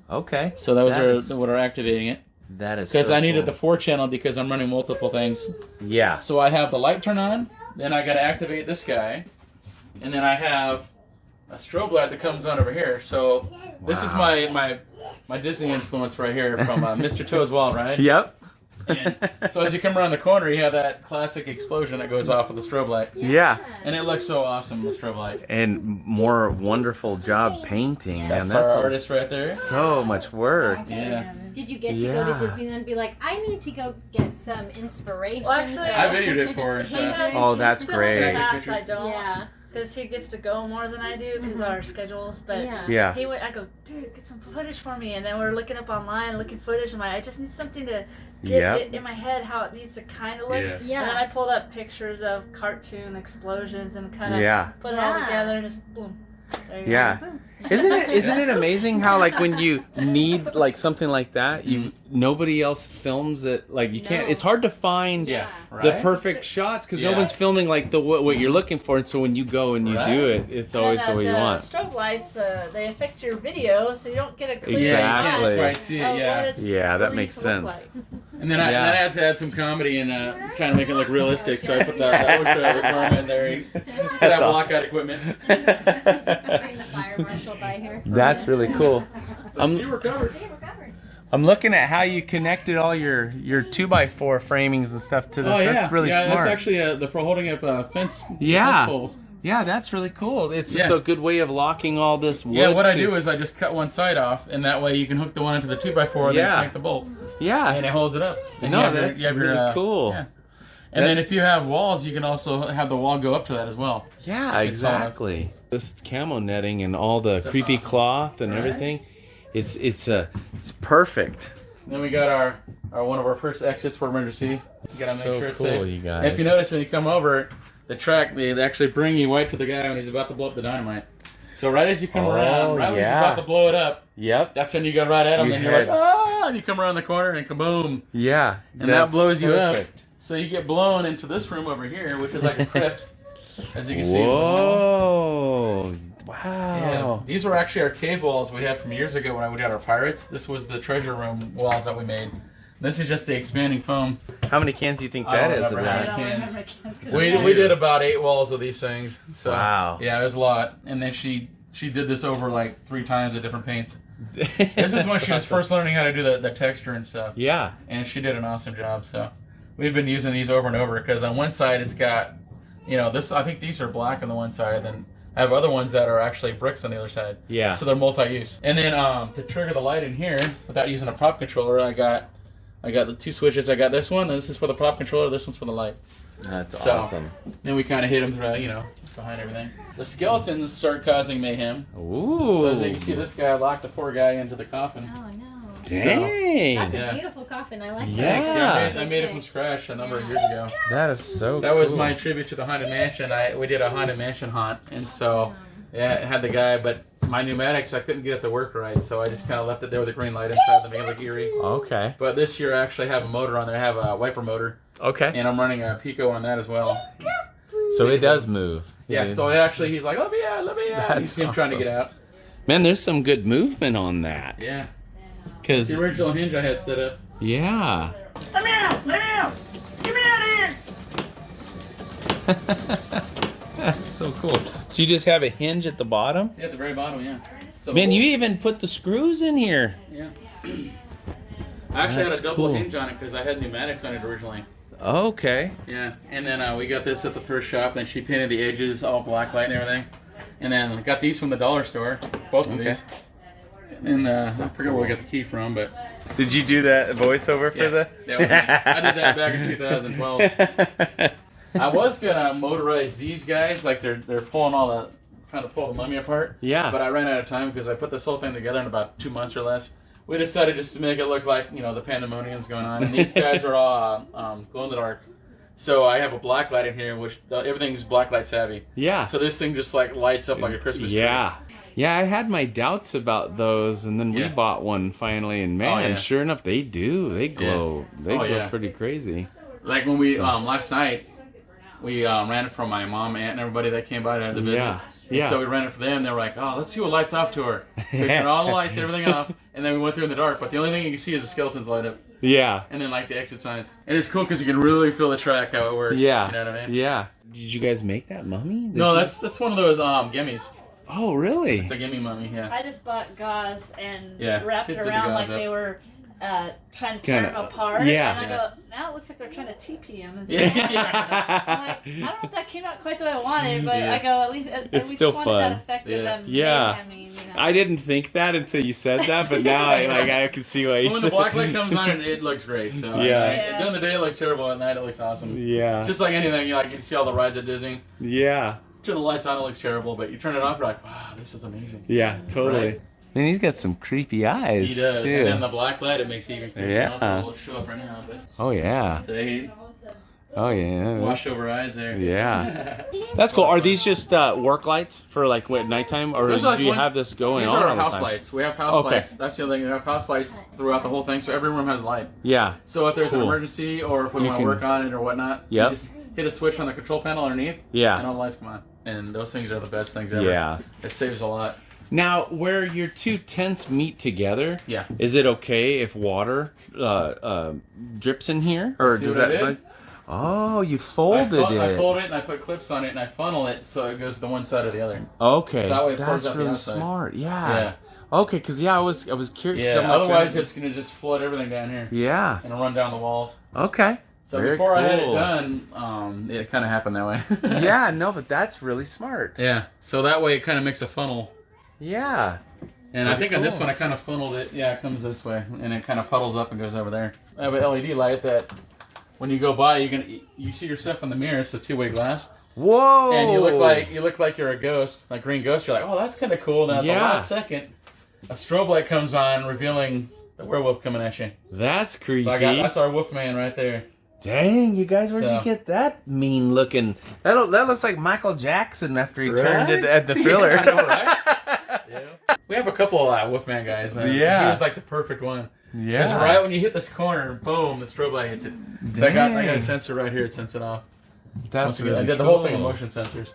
Okay. So those are what are activating it. That is because I needed the 4-channel because I'm running multiple things. Yeah. So I have the light turn on, then I got to activate this guy, and then I have a strobe light that comes on over here. So this is my Disney influence right here from Mr. Toad's Wild Ride. Yep. And so as you come around the corner, you have that classic explosion that goes off with the strobe light. Yeah. And it looks so awesome, the strobe light. And more wonderful job painting. That's man. our artist right there. So much work. Yeah. Did you get to go to Disneyland and be like, I need to go get some inspiration? Well, actually, I videoed it for her. So. Oh, that's great. I don't. Yeah. Because he gets to go more than I do because our schedules. But Yeah. he went. I go, dude, get some footage for me. And then we're looking up online, looking footage. And I just need something to get it in my head how it needs to kind of look. Yeah. And then I pulled up pictures of cartoon explosions and kind of put it all together and just boom. There you go. Isn't it amazing how like when you need like something like that, nobody else films it, like you can't, it's hard to find the perfect shots because no one's filming like what you're looking for, and so when you go and you do it, it's always the way you want. Strobe lights, they affect your video so you don't get a clear Exactly. You can't quite see it, that makes sense. And then I had to add some comedy and kind of make it look realistic, so I put the OSHA requirement there. That blockout equipment. Bring the fire marshal by here. That's really cool. See, we're covered. See, we're covered. I'm looking at how you connected all your 2x4 framings and stuff to this. That's really smart. That's actually for holding up fence poles. Yeah, that's really cool. It's just a good way of locking all this wood. Yeah, what I do is I just cut one side off, and that way you can hook the one into the 2x4 and then connect the bolt. Yeah. And it holds it up. And that's really cool. Yeah. And then if you have walls, you can also have the wall go up to that as well. Yeah, exactly. This camo netting and all the creepy cloth and everything, it's perfect. And then we got our one of our first exits for emergencies. You gotta make sure it's safe. You guys. If you notice when you come over the track, they actually bring you right to the guy when he's about to blow up the dynamite. So right as you come around, right when he's about to blow it up, that's when you go right at him, and you're like, ah, and you come around the corner and kaboom. Yeah. And that blows you up. So you get blown into this room over here, which is like a crypt, as you can see. Whoa! Wow! Yeah. These were actually our cave walls we had from years ago when we did our pirates. This was the treasure room walls that we made. This is just the expanding foam. How many cans do you think that is? We did about 8 walls of these things. So, wow! Yeah, it was a lot. And then she did this over like 3 times with different paints. This is when she was first learning how to do the texture and stuff. Yeah. And she did an awesome job. So. We've been using these over and over because on one side it's got, this. I think these are black on the one side, and I have other ones that are actually bricks on the other side. Yeah. So they're multi-use. And then to trigger the light in here without using a prop controller, I got the 2 switches. I got this one, and this is for the prop controller. This one's for the light. That's awesome. Then we kind of hit them, behind everything. The skeletons start causing mayhem. Ooh. So as you can see, this guy locked the poor guy into the coffin. Oh no. Dang! That's a beautiful coffin. I like that. Yeah. I made it from scratch a number of years ago. That is so cool. That was my tribute to the Haunted Mansion. We did a Haunted Mansion haunt, and so, it had the guy, but my pneumatics, I couldn't get it to work right, so I just kind of left it there with a green light inside to make it look eerie. Okay. But this year I actually have a motor on there. I have a wiper motor. Okay. And I'm running a Pico on that as well. So it does move. Yeah, so actually he's like, let me out. You see him trying to get out. Man, there's some good movement on that. Yeah. Because the original hinge I had set up. Yeah. Let me out! Let me out! Get me out of here! That's so cool. So you just have a hinge at the bottom? Yeah, at the very bottom, yeah. So man, you even put the screws in here. Yeah. I actually had a double hinge on it because I had pneumatics on it originally. Okay. Yeah, and then we got this at the thrift shop, and she painted the edges all black light and everything. And then got these from the dollar store, both of these. And I forget where we got the key from, but... Did you do that voiceover for the... Yeah, I did that back in 2012. I was going to motorize these guys, like they're pulling trying to pull the mummy apart. Yeah. But I ran out of time because I put this whole thing together in about 2 months or less. We decided just to make it look like, the pandemonium's going on. And these guys are all glow in the dark. So I have a black light in here, which everything's black light savvy. Yeah. So this thing just like lights up like a Christmas tree. Yeah. Yeah, I had my doubts about those, and then we bought one finally, and man, sure enough, they do. They glow. They glow pretty crazy. Like when we last night, we ran it for my mom, aunt, and everybody that came by to visit. Yeah. Yeah. So we ran it for them. They were like, "Oh, let's see what lights off to her." So we turned all the lights, everything off, and then we went through in the dark. But the only thing you can see is the skeletons light up. Yeah. And then like the exit signs, and it's cool because you can really feel the track how it works. Yeah. You know what I mean? Yeah. Did you guys make that mummy? No, that's one of those gimmies. Oh, really? It's a gimme mummy. Yeah. I just bought gauze and wrapped it around like they were trying to tear them apart. Yeah. And I go, now it looks like they're trying to TP him. I'm like, I don't know if that came out quite the way I wanted, but I go, at least it's still wanted fun. That effect of them mayheming, I didn't think that until you said that, but now I can see why you when the black light comes on, it looks great. So during the day it looks terrible, at night it looks awesome. Yeah. Just like anything, you can see all the rides at Disney. Yeah. Turn the lights on, it looks terrible, but you turn it off, you're like, wow, this is amazing. Yeah, totally. Right? And he's got some creepy eyes. He does. Too. And then the black light, it makes it even creepier. Yeah. It'll show up right now. But oh, yeah. So washed over eyes there. Yeah. That's cool. Are these just work lights for nighttime? Or do you have this going on? These are our house lights. We have house lights. That's the other thing. We have house lights throughout the whole thing, so every room has light. Yeah. So if there's an emergency or if we want to work on it or whatnot, you just hit a switch on the control panel underneath, and all the lights come on. And those things are the best things ever. Yeah. It saves a lot. Now, where your two tents meet together, is it okay if water drips in here? Or does that... Oh, you folded it. I fold it and I put clips on it and I funnel it so it goes to one side or the other. Okay. So that way it that's really smart. Yeah. Okay, because I was curious. Yeah, otherwise it's going to just flood everything down here. Yeah. And run down the walls. Okay. So before I had it done, it kind of happened that way. Yeah, no, but that's really smart. Yeah, so that way it kind of makes a funnel. Yeah. And I think on this one I kind of funneled it. Yeah, it comes this way, and it kind of puddles up and goes over there. I have an LED light that when you go by, you see yourself in the mirror. It's a two-way glass. Whoa! And you look like you're a ghost, like green ghost. You're like, oh, that's kind of cool. Then at the last second, a strobe light comes on, revealing the werewolf coming at you. That's creepy. So that's our Wolfman right there. Dang, you guys, where'd you get that mean looking? That looks like Michael Jackson after he turned it at the Thriller. Yeah, I know, right? Yeah. We have a couple of Wolfman guys. He was like the perfect one. Yeah. Because right when you hit this corner, boom, the strobe light hits it. So I got a sensor right here to sense it off. That's really I did the whole thing in motion sensors.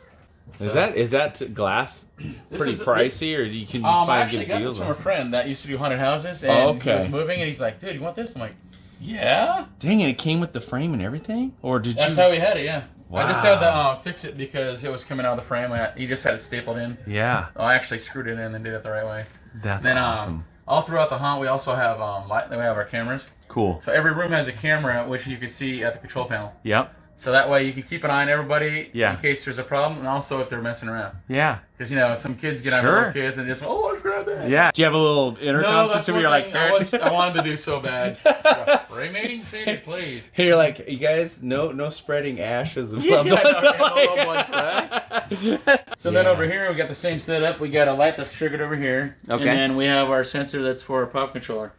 So. Is that glass pretty pricey, or you can find I actually good got deals this from a friend that used to do haunted houses, and he was moving, and he's like, "Dude, you want this?" I'm like, "Yeah." Dang it! It came with the frame and everything, or did That's you? how we had it. Yeah. Wow. I just had to fix it because it was coming out of the frame. He just had it stapled in. Yeah. I actually screwed it in and did it the right way. That's awesome. All throughout the haunt, we also have we have our cameras. Cool. So every room has a camera, which you can see at the control panel. Yep. So that way you can keep an eye on everybody in case there's a problem, and also if they're messing around. Yeah. Because, some kids get on little kids and just, let's grab that. Yeah. Do you have a little intercom system where you're like, I wanted to do so bad. Remain seated, please. Hey, you're like, you guys, no spreading ashes of loved ones. So then over here, we got the same setup. We got a light that's triggered over here. Okay. And then we have our sensor that's for a pop controller.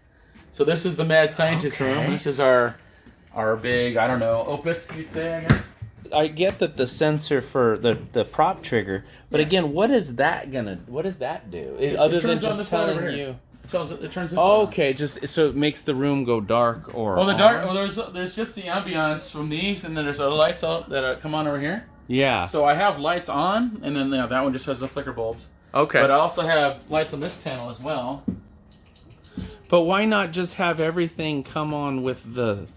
So this is the mad scientist room. This is our big, I don't know, opus, you'd say, I guess. I get that the sensor for the prop trigger, but again, what is that do? Other than just telling you. It turns this on. Okay, just so it makes the room go dark or. Well, there's just the ambiance from these, and then there's other lights out that come on over here. Yeah. So I have lights on, and then that one just has the flicker bulbs. Okay. But I also have lights on this panel as well. But why not just have everything come on with the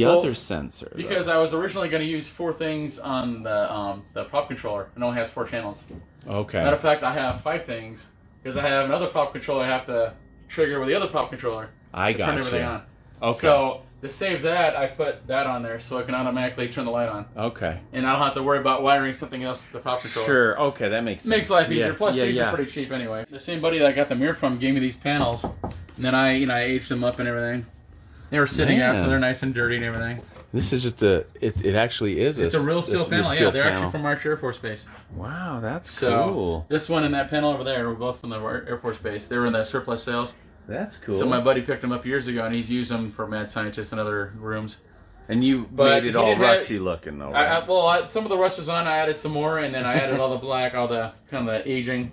other sensor? Because I was originally going to use 4 things on the prop controller. It only has 4 channels. Okay. Matter of fact, I have 5 things because I have another prop controller I have to trigger with the other prop controller. I got turn everything on. Okay. So to save that, I put that on there so I can automatically turn the light on. Okay. And I don't have to worry about wiring something else to the prop controller. Sure. Okay, that makes sense. Makes life easier. Plus, these are pretty cheap anyway. The same buddy that I got the mirror from gave me these panels, and then I aged them up and everything. They were sitting out, so they're nice and dirty and everything. This is just it actually is. It's a real steel panel. Yeah, they're actually from March Air Force Base. Wow, that's So cool. this one and that panel over there were both from the Air Force Base. They were in the surplus sales. That's cool. So my buddy picked them up years ago, and he's used them for Mad Scientists and other rooms. And you made it all rusty looking, though, right? Some of the rust is on. I added some more, and then I added all the black, all the kind of the aging.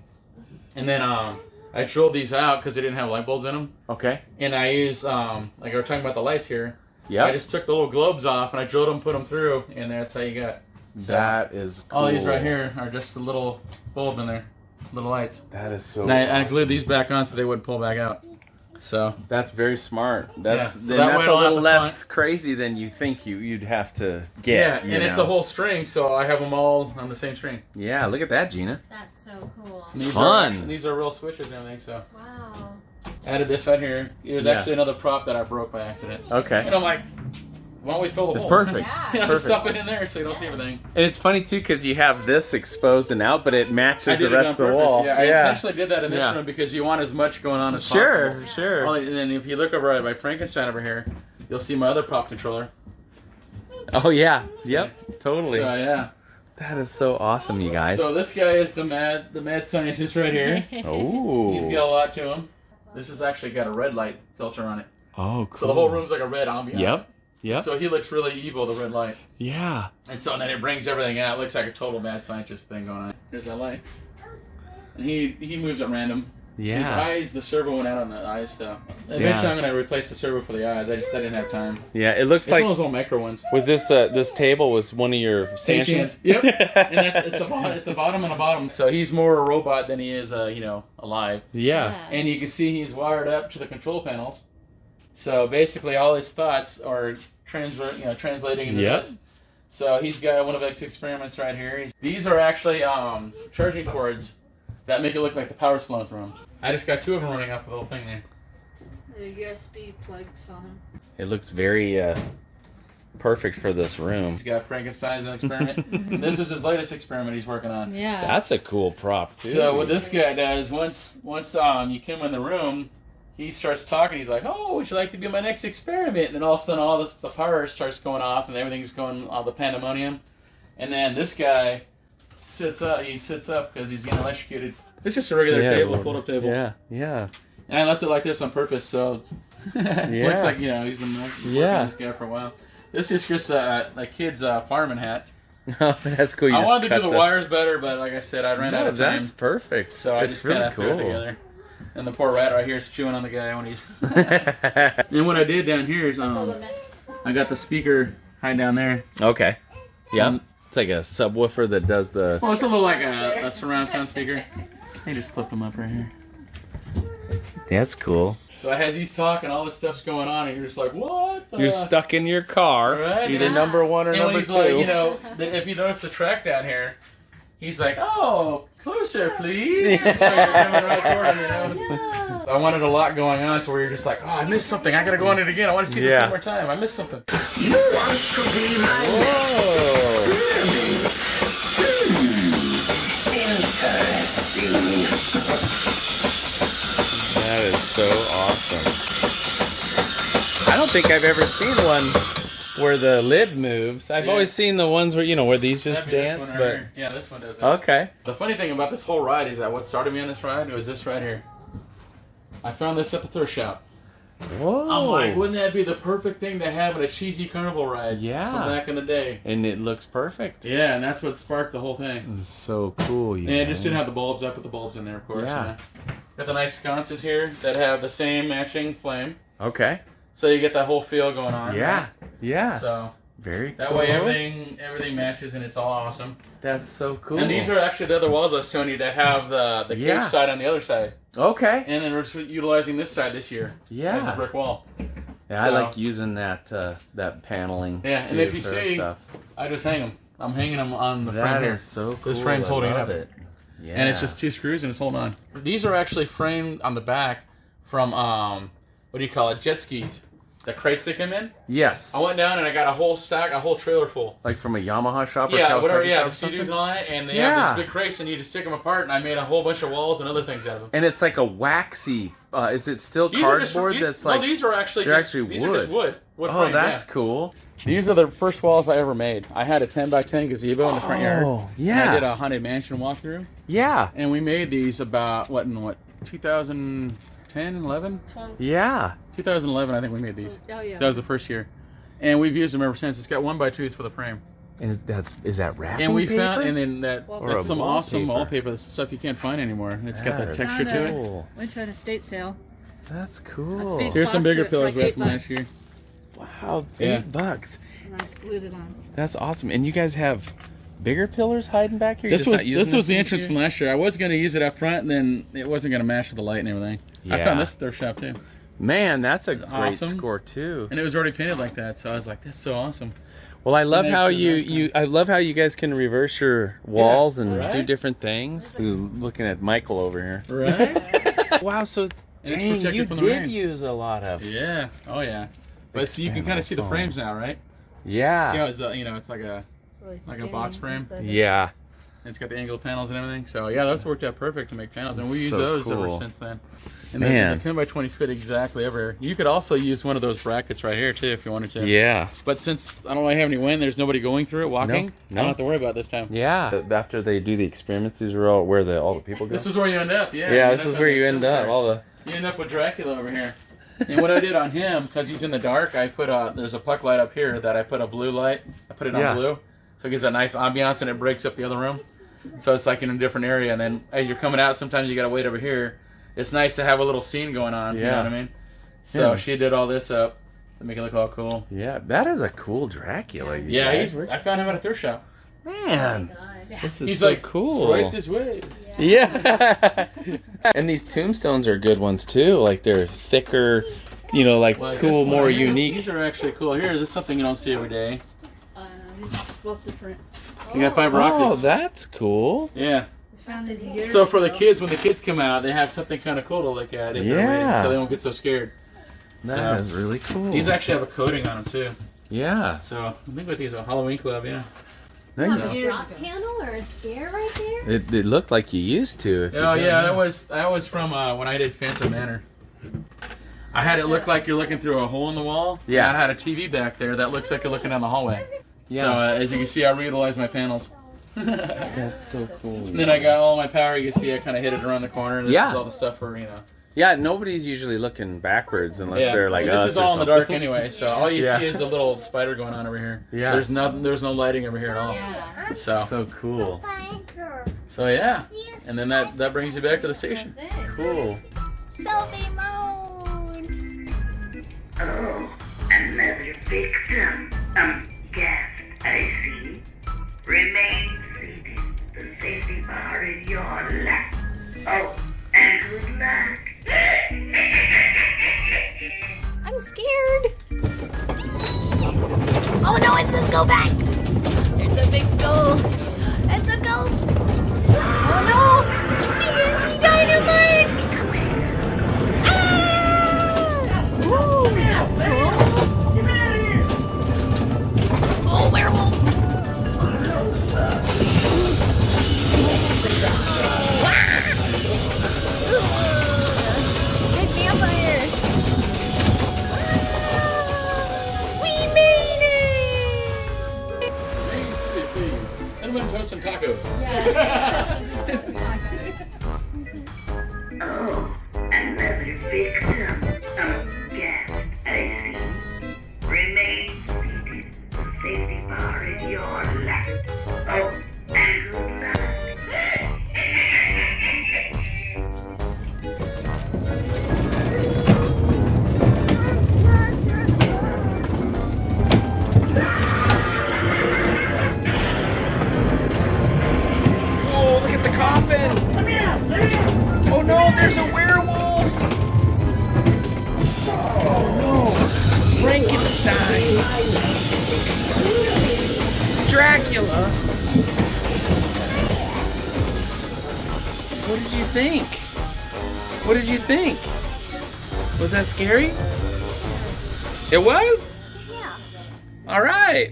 And then I drilled these out because they didn't have light bulbs in them. Okay. And I used, like I was talking about the lights here. Yeah. I just took the little globes off, and I drilled them, put them through, and that's how you got. So that is cool. All these right here are just a little bulb in there, little lights. That is so And I glued these back on so they wouldn't pull back out. So that's very smart. That's so that's a little less crazy than you think you'd have to get. Yeah, and it's a whole string, so I have them all on the same string. Yeah, look at that, Gina. That's so cool. Fun. These are real switches and everything. So wow. Added this out here. It was actually another prop that I broke by accident. Okay. And I'm like, why don't we fill the hole? It's perfect. Yeah. Just stuff it in there so you don't see everything. And it's funny too because you have this exposed and out, but it matches the rest of the wall. Yeah, I intentionally did that in this room because you want as much going on as possible. Sure. And then if you look over at my Frankenstein over here, you'll see my other prop controller. Oh yeah. Yep. Totally. So yeah. That is so awesome, you guys. So this guy is the mad scientist right here. Oh. He's got a lot to him. This has actually got a red light filter on it. Oh, cool. So the whole room's like a red ambiance. Yep. Yep. So he looks really evil, the red light. Yeah. And so then it brings everything out. It looks like a total mad scientist thing going on. Here's that light. And he moves at random. Yeah. His eyes, the servo went out on the eyes, so eventually I'm going to replace the servo for the eyes. I didn't have time. Yeah, it looks It's like one of those little micro ones. Was this table was one of your stanchions? Yep. And it's a bottom and a bottom. So he's more a robot than he is alive. Yeah. And you can see he's wired up to the control panels. So basically all his thoughts are translating into this. So he's got one of his experiments right here. These are actually charging cords that make it look like the power's flowing through them. I just got 2 of them running off the little thing there. The USB plugs on them. It looks very perfect for this room. He's got Frankenstein as an experiment. This is his latest experiment he's working on. Yeah. That's a cool prop too. So what this guy does, once you come in the room, he starts talking. He's like, "Oh, would you like to be my next experiment?" And then all of a sudden, all the fire starts going off, and everything's going all the pandemonium. And then this guy sits up. He sits up because he's getting electrocuted. It's just a regular table, fold-up table. Yeah, yeah. And I left it like this on purpose, so it looks like he's been working on this guy for a while. This is just a kid's fireman hat. Oh, that's cool. I wanted to do the wires better, but like I said, I ran out of time. That's perfect. So I just kind of threw it together. And the poor rat right here is chewing on the guy when he's... And what I did down here is I got the speaker hiding down there. Okay. Yeah. It's like a subwoofer that does the... Well, it's a little like a surround sound speaker. I just flipped them up right here. That's cool. So as he's talking, all this stuff's going on, and you're just like, what? You're stuck in your car, right? either number 1 or and number 2. He's like, if you notice the track down here, he's like, oh, closer, please. So you're coming right toward him, No. I wanted a lot going on to where you're just like, oh, I missed something. I got to go on it again. I want to see this one more time. I missed something. You want to be my Whoa. That is so awesome. I don't think I've ever seen one where the lid moves. I've always seen the ones where, where these just dance, right but... here. Yeah, this one does it. Okay. The funny thing about this whole ride is that what started me on this ride was this right here. I found this at the thrift shop. Whoa. I'm like, wouldn't that be the perfect thing to have in a cheesy carnival ride? Yeah. From back in the day. And it looks perfect. Yeah, and that's what sparked the whole thing. It's so cool, And it just didn't have the bulbs. I put the bulbs in there, of course. Yeah. Got the nice sconces here that have the same matching flame. Okay. So you get that whole feel going on. Yeah. Right? Yeah. So very cool. that way everything matches and it's all awesome. That's so cool. And these are actually the other walls I was telling you that have the cave side on the other side. Okay. And then we're just utilizing this side this year. Yeah. As a brick wall. Yeah, I like using that that paneling. Yeah, and if you see, I just hang them. I'm hanging them on the frame here. That is so cool. This frame's holding it up. Yeah. And it's just 2 screws and it's holding on. These are actually framed on the back from, what do you call it, jet skis. The crates they come in. Yes. I went down and I got a whole trailer full. Like from a Yamaha shop or yeah, whatever. Kawasaki Yeah, shop the Sea-Doos and all that, and they have these big crates and you just stick them apart. And I made a whole bunch of walls and other things out of them. And it's like a waxy. Is it still cardboard? That's like. No, these are actually. These are just wood. Wood oh, frame, that's cool. These are the first walls I ever made. I had a 10x10 gazebo in the front yard. Oh, yeah. I did a haunted mansion walkthrough. Yeah. And we made these about 2010, 11? 12. Yeah. 2011, I think we made these. Oh, yeah. That was the first year. And we've used them ever since. It's got 1x2s for the frame. And is that wrapping And we paper? found, and then that's some awesome wallpaper. wallpaper. That's stuff you can't find anymore. And it's got That that is texture to it. cool. Went to an estate sale. That's cool. Big Here's some box bigger of it for pillars we like had from last $8. year. Wow, Yeah. $8. And I glued it on. That's awesome. And you guys have bigger pillars hiding back here? This was the entrance from last year. I was going to use it up front, and then it wasn't going to match with the light and everything. I found this thrift shop too. Man, that's a great awesome. score too. And it was already painted like that, so I was like, that's so awesome. Well, I love how I love how you guys can reverse your walls and do different things. Looking at Michael over here. Right? Wow, so dang, you did use a lot of. Yeah. Oh yeah. But so you can kind of see the frames now, right? Yeah. See how it's it's like a box frame. Yeah. And it's got the angled panels and everything. So yeah, that's worked out perfect to make panels, and we use so those ever cool. since then. And Man. the 10x20s fit exactly everywhere. You could also use one of those brackets right here too if you wanted to. Yeah. But since I don't really have any wind, there's nobody going through it walking. No. I don't have to worry about it this time. Yeah. After they do the experiments, these are all where all the people go. This is where you end up. Yeah. Yeah, this is where you end up. You end up with Dracula over here. And what I did on him, because he's in the dark, I put there's a puck light up here that I put a blue light. I put it on blue, so it gives a nice ambiance and it breaks up the other room. So it's like in a different area. And then as you're coming out, sometimes you gotta wait over here. It's nice to have a little scene going on. Yeah. You know what I mean? So she did all this up to make it look all cool. Yeah, that is a cool Dracula. Yeah, I found him at a thrift shop. Man, this is he's so like, cool. Right this way. Yeah. And these tombstones are good ones too. Like they're thicker, like cool, more unique. These are actually cool. Here, this is something you don't see every day. These are both different. You got fiber optics. Oh, that's cool. Yeah. found this years So for the ago. kids, when the kids come out, they have something kind of cool to look at. If they're waiting, so they won't get so scared. That is really cool. These actually have a coating on them too. Yeah. So I think with these a Halloween club, yeah. There you go. A drop panel or a scare right there? It looked like you used to. Oh yeah, that was from when I did Phantom Manor. I had it look like you're looking through a hole in the wall. Yeah. And I had a TV back there that looks like you're looking down the hallway. Yeah. So as you can see, I reutilized my panels. That's so cool. And then I got all my power. You can see I kind of hit it around the corner. This is all the stuff for, you know. Yeah, nobody's usually looking backwards unless they're like this us is or all in the something. dark anyway, so all you see is a little spider going on over here. Yeah. There's no lighting over here at all. Yeah. So cool. yeah. And then that brings you back to the station. That's it. Cool. Selfie mode. Oh, another victim. Guest, I see. Remain seated. The safety bar in your lap. Oh, and good luck. I'm scared. Oh no, it says go back. There's a big skull. It's a ghost. Oh no. TNT dynamite. Ah! Woo, that's cool. Oh, werewolf. Big vampire. We made it! Cinnamon toast and tacos. Oh, another victim. Guest, I see. Remain seated. The safety bar in your lap. Oh, and good luck. Whoa, look at the coffin! Oh no, there's a werewolf! Oh no! Frankenstein! Dracula! What did you think? What did you think? Was that scary? It was? Yeah. All right.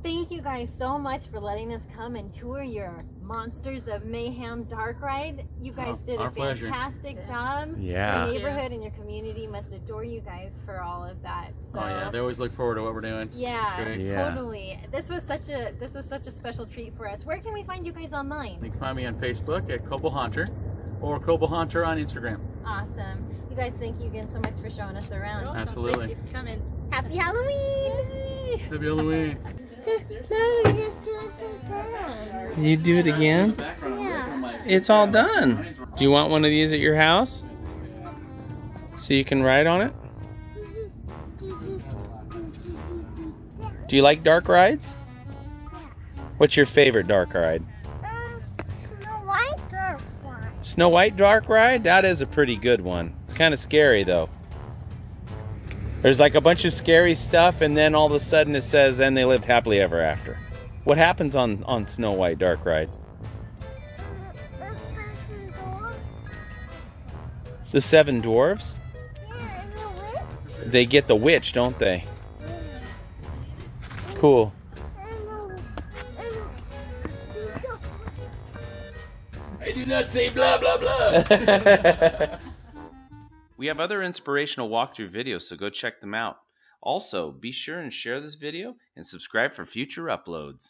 Thank you guys so much for letting us come and tour your Monsters of Mayhem dark ride. You guys did a our pleasure. fantastic job. Yeah. Your neighborhood and your community must adore you guys for all of that. So Oh yeah, they always look forward to what we're doing. yeah, It's great. Yeah. totally. This was such a special treat for us. Where can we find you guys online? You can find me on Facebook at Coble Haunter or Coble Haunter on Instagram. Awesome. You guys, thank you again so much for showing us around. Absolutely. Thank you for coming. Happy Halloween! Happy Halloween. You do it again? It's all done. Do you want one of these at your house? So you can ride on it? Do you like dark rides? What's your favorite dark ride? Snow White dark one. Snow White dark ride? That is a pretty good one. It's kind of scary though. There's like a bunch of scary stuff and then all of a sudden it says, and they lived happily ever after. What happens on Snow White dark ride? The seven dwarves? Yeah, and the witch. They get the witch, don't they? Cool. I do not say blah blah blah. We have other inspirational walkthrough videos, so go check them out. Also, be sure and share this video and subscribe for future uploads.